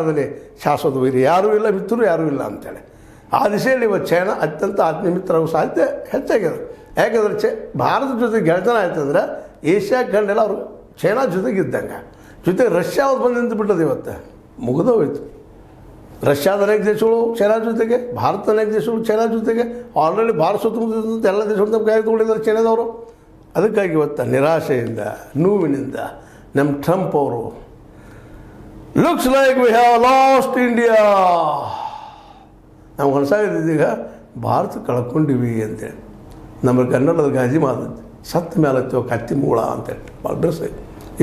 ದಲ್ಲಿ ಶಾಶ್ವತ ವೈರಿ ಯಾರೂ ಇಲ್ಲ, ಮಿತ್ರರು ಯಾರೂ ಇಲ್ಲ ಅಂತೇಳಿ ಆ ದಿಶೆಯಲ್ಲಿ ಇವತ್ತು ಚೈನಾ ಅತ್ಯಂತ ಆತ್ಮೀಯ ಮಿತ್ರರಾಗುವ ಸಾಧ್ಯತೆ ಹೆಚ್ಚಾಗಿದೆ. ಯಾಕೆಂದರೆ ಭಾರತದ ಜೊತೆ ಗೆಳೆತನ ಆಯ್ತಂದ್ರೆ ಏಷ್ಯಾ ಖಂಡೆಲ್ಲ ಅವರು ಚೈನಾ ಜೊತೆಗಿದ್ದಂಗೆ, ಜೊತೆಗೆ ರಷ್ಯಾ ಅವ್ರು ಬಂದು ನಿಂತುಬಿಟ್ಟದು. ಇವತ್ತು ಮುಗಿದೋಯ್ತು. ರಷ್ಯಾದ ಅನೇಕ ದೇಶಗಳು ಚೈನಾ ಜೊತೆಗೆ, ಭಾರತದ ಅನೇಕ ದೇಶಗಳು ಚೈನಾ ಜೊತೆಗೆ, ಆಲ್ರೆಡಿ ಭಾರತ ಸುತ್ತಮುತ್ತಲಿದ್ದಂಥ ಎಲ್ಲ ದೇಶಗಳು ನಮ್ಮ ಕೈ ತೊಗೊಂಡಿದ್ದಾರೆ ಚೈನಾದವರು. ಅದಕ್ಕಾಗಿ ಇವತ್ತು ನಿರಾಶೆಯಿಂದ, ನೋವಿನಿಂದ ನಮ್ಮ ಟ್ರಂಪ್ ಅವರು looks like we have lost India, ನಾವು ಅನ್ಸಾಗಿದ್ದೀಗ ಭಾರತ ಕಳ್ಕೊಂಡಿವಿ ಅಂತೇಳಿ. ನಮ್ಮ ಕನ್ನಡದ ಗಾಜಿ ಮಾತದ್ದು ಸತ್ತ ಮೇಲೆ ಹತ್ತೋ ಕತ್ತಿ ಮೂಳ ಅಂತೇಳಿ ಭಾಳ ಡ್ರೆಸ್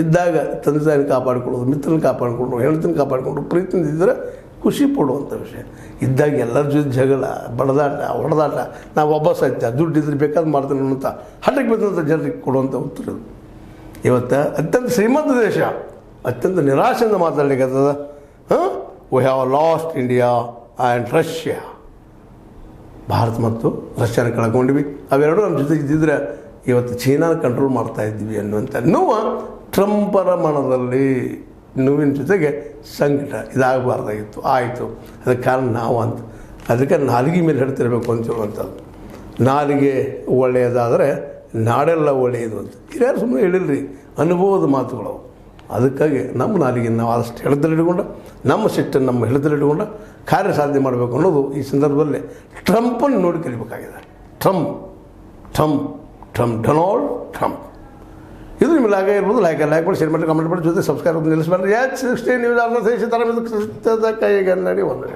ಇದ್ದಾಗ ತಂದೆ ತಾಯಿನ ಕಾಪಾಡಿಕೊಳ್ಳೋದು, ಮಿತ್ರನ ಕಾಪಾಡಿಕೊಂಡು, ಹೆಣ್ತಿನ ಕಾಪಾಡಿಕೊಂಡು, ಪ್ರೀತಿಯಿಂದ ಇದ್ದರೆ ಖುಷಿ ಪಡುವಂಥ ವಿಷಯ. ಇದ್ದಾಗ ಎಲ್ಲರ ಜೊತೆ ಜಗಳ, ಬಡದಾಟ, ಹೊಡೆದಾಟ, ನಾವು ಒಬ್ಬ ಸತ್ಯ ದುಡ್ಡಿದ್ರೆ ಬೇಕಾದ್ರೆ ಮಾಡ್ತೀನಿ ಅನ್ನೋಂಥ ಹಠಕ್ಕೆ ಬಿದ್ದಂಥ ಜನರಿಗೆ ಕೊಡುವಂಥ ಉತ್ತರ. ಇವತ್ತು ಅತ್ಯಂತ ಶ್ರೀಮಂತ ದೇಶ ಅತ್ಯಂತ ನಿರಾಶೆಯಿಂದ ಮಾತಾಡಲಿಕ್ಕೆ we have lost India and Russia. Bharat ಮತ್ತು ರಷ್ಯಾನ ಕಳ್ಕೊಂಡಿವಿ. ಅವೆರಡೂ ನಮ್ಮ ಜೊತೆ ಇದ್ದಿದ್ರೆ ಇವತ್ತು ಚೀನಾನ ಕಂಟ್ರೋಲ್ ಮಾಡ್ತಾ ಇದ್ದೀವಿ ಅನ್ನುವಂಥ ನೋವು ಟ್ರಂಪರ ಮನದಲ್ಲಿ, ನೋವಿನ ಜೊತೆಗೆ ಸಂಕಟ ಇದಾಗಬಾರ್ದಾಗಿತ್ತು, ಆಯಿತು. ಅದಕ್ಕೆ ಕಾರಣ ನಾವು ಅಂತ. ಅದಕ್ಕೆ ನಾಲಿಗೆ ಮೇಲೆ ಹಿಡ್ತಿರ್ಬೇಕು ಅಂತ ಹೇಳುವಂಥದ್ದು. ನಾಲಿಗೆ ಒಳ್ಳೆಯದಾದರೆ ನಾಡೆಲ್ಲ ಒಳ್ಳೆಯದು ಅಂತ ಹಿರಿಯರು ಸುಮ್ಮನೆ ಹೇಳಿಲ್ರಿ, ಅನುಭವದ ಮಾತುಗಳು. ಅದಕ್ಕಾಗಿ ನಮ್ಮ ನಾಲಿಗೆಯನ್ನು ನಾವು ಆದಷ್ಟು ಹಿಡಿದಲ್ಲಿಟ್ಕೊಂಡು, ನಮ್ಮ ಸಿಟ್ಟನ್ನು ನಮ್ಮ ಹಿಡಿದಲ್ಲಿಟ್ಕೊಂಡು ಕಾರ್ಯ ಸಾಧನೆ ಮಾಡಬೇಕು ಅನ್ನೋದು ಈ ಸಂದರ್ಭದಲ್ಲಿ ಟ್ರಂಪನ್ನು ನೋಡಿ ಕಲಿಬೇಕಾಗಿದೆ. Trump Donald Trump. ಇದು ನಿಮಗೆ ಆಗ ಇರ್ಬೋದು. ಲೈಕ್ ಮಾಡಿ, ಶೇರ್ ಮಾಡಿ, ಕಮೆಂಟ್ ಮಾಡಿ, ಜೊತೆ ಸಬ್ಸ್ಕ್ರೈಬ್ ನಿಲ್ಲಿಸಬೇಡ್ರಿ. ಯಾಕೆ 16 ನ್ಯೂಸ್ ಆರ್ನ ದೇಶ ತರ ಕೈಗೆ ನಡಿ ಒಂದು